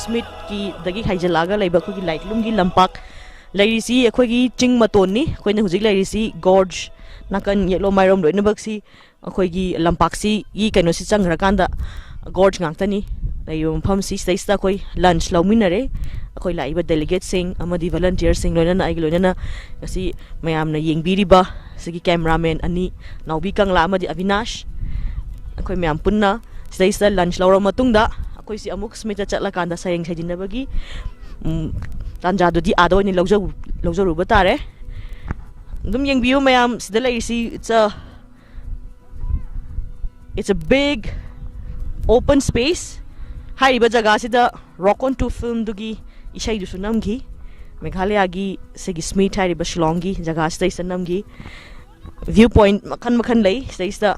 Smith की दगी हाइजलागा लेबा अखोगी लाइटलुम की लंपाक लेरिसी अखोगी चिंग मतोनी अखोइना हुजिक लेरिसी गॉर्ज नाकन येलो माइरोम लोइनबक्सी अखोगी लंपाकसी ई कैनोसी चंग्रकांदा गॉर्ज गांगतनी लेयो मफमसी स्टेस्ता अखोई लंच लौमिनरे अखोई लाइबा डेलीगेट सिंग अमदी वॉलंटियर सिंग लोइना आइग लोइना असी मयामना येंगबिरिबा सिगी कैमरामैन अनि नाउबी कंगला अमदी अविनाश अखोई मयाम पुन्ना स्टेस्ता लंच लौरा मतुंगदा अखोई सि अमुक स्मिथ चटलाकांदा सायेंग साइजिनबगी तांजादुदी आदो नि लौजरुबा तारे दum yengbiu mayam sida laisi it's a big open space hariba jaga sida rock on to film dugi isai du sunamgi meghalaya gi segi smith hariba shillong gi jaga sida sanamgi viewpoint makhan lei sida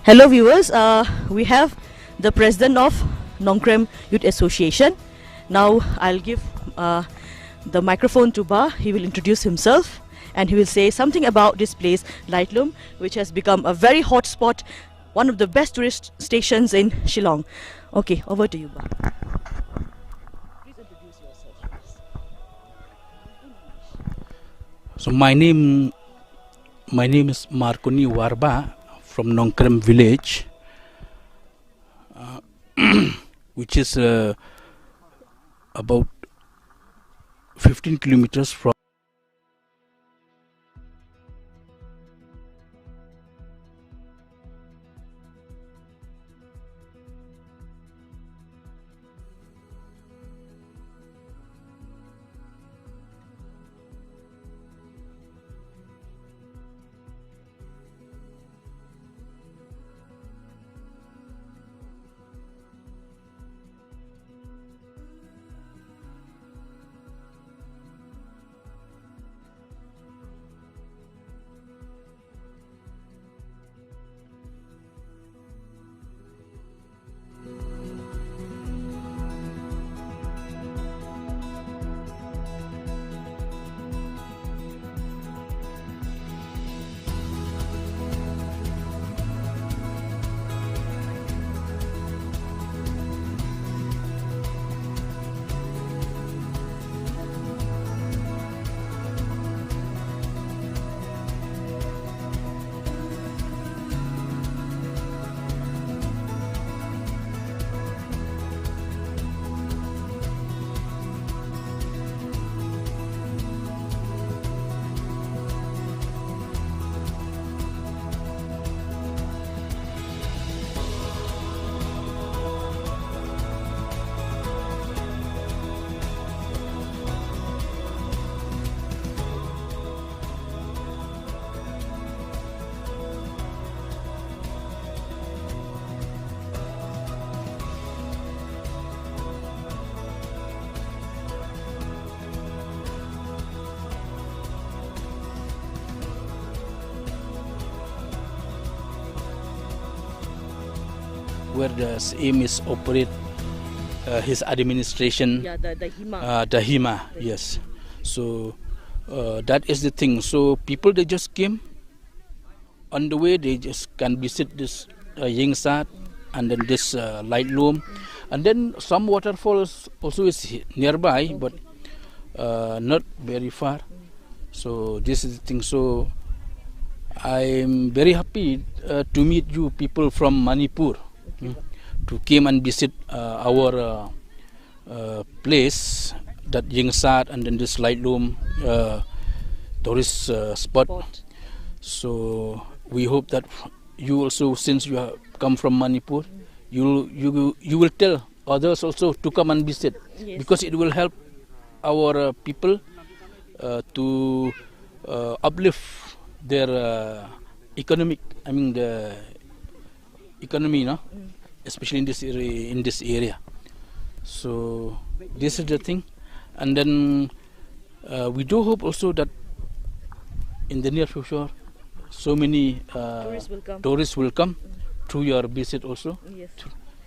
Hello viewers, we have the president of Nongkrem Youth Association. Now I'll give the microphone to Ba. He will introduce himself and he will say something about this place, Lightlum, which has become a very hot spot, one of the best tourist stations in Shillong. Okay, over to you, Ba. Please introduce yourself, please. So my name is Markoni Warba from Nongkrem village, which is about 15 kilometers from where the aim is operate his administration. Yeah, the Hima. The Hima, yes. So that is the thing. So people, they just came on the way. They just can visit this Yingsat and then this Lightlum, and then some waterfalls also is nearby, but not very far. So this is the thing. So I'm very happy to meet you people from Manipur, to come and visit our place, that Yingsat and then this Lightlum tourist spot. So we hope that you also, since you have come from Manipur, you will tell others also to come and visit, Yes. because it will help our people to uplift their economic. I mean the economy, no, especially in this area. So this is the thing, and then we do hope also that in the near future, so many tourists will come through your visit also, Yes.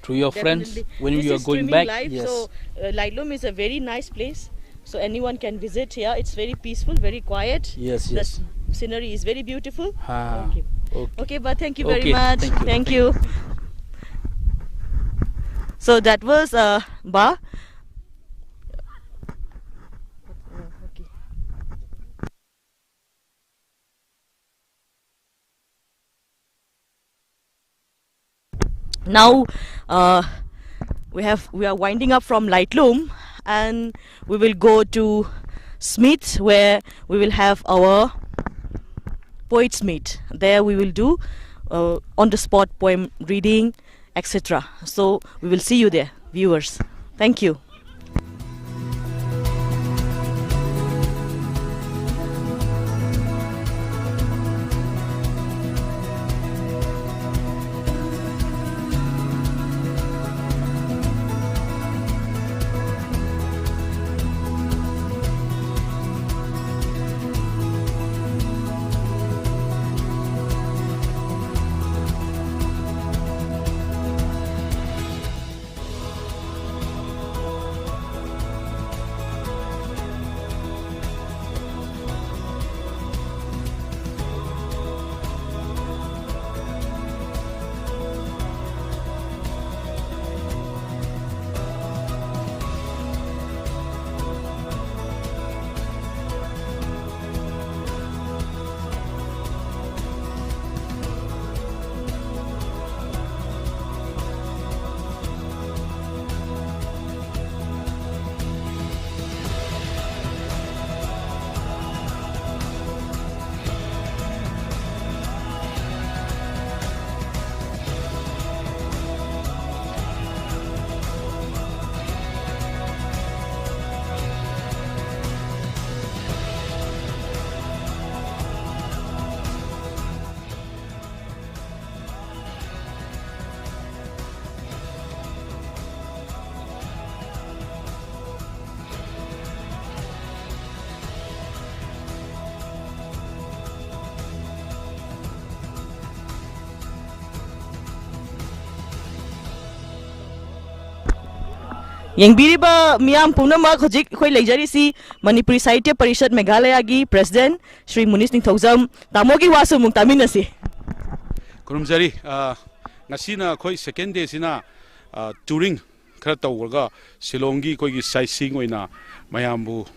through your Definitely. friends when This you are is going streaming back. live, Yes. so Lightlum is a very nice place, so anyone can visit here. It's very peaceful, very quiet. Yes, The yes. scenery is very beautiful. Ah, Okay. okay. Okay, but thank you very Okay, much. thank you. So that was Ba. Okay. Now we are winding up from Lightlum, and we will go to Smith, where we will have our poets meet. There we will do on the spot poem reading, etc. So we will see you there, viewers. Thank you. Yengbiriba Miam Punama Hojik Hoi Lejarisi, Manipuri Sahitya Parishad Meghalaya gi President Sri Munis Ningthozam Tamogi Wasu Mungtaminasi. Kurumjari ngasina khoi second day sina touring khara tawga Shillong gi khoi gi sightseeing oina mayambu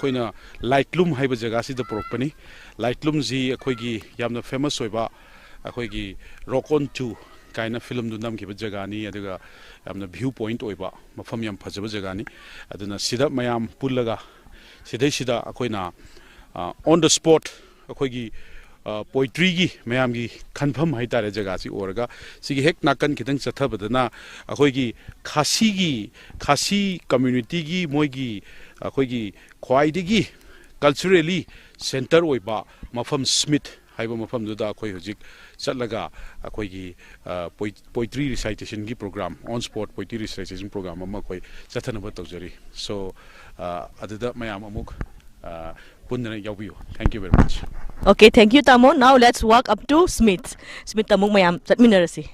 khoina Lightlum haiba jaga si da propani Lightlum ji khoi gi yamna famous oiba khoi gi Rock on 2 kaina film du nam gi jaga ni aduga yamna view point oiba mafam yam phajaba jaga ni aduna sida mayam pullaga sida khoina on the spot khoi gi poetry gi mayam gi khanpham haitare jaga si orga sigi hek nakan kitang chathabadana akhoi gi khasi community gi moi gi akhoi gi khwai gi culturally center oiba mafam smith haiba mafam duda akhoi hojik chatlaga akhoi gi poetry recitation gi program on spot poetry recitation program ama khoi chathanaba tawjari so aduda mayam amuk thank you very much. Okay, thank you Tamo. Now let's walk up to Smith. Smith Tamung Mayam Chatminarasi.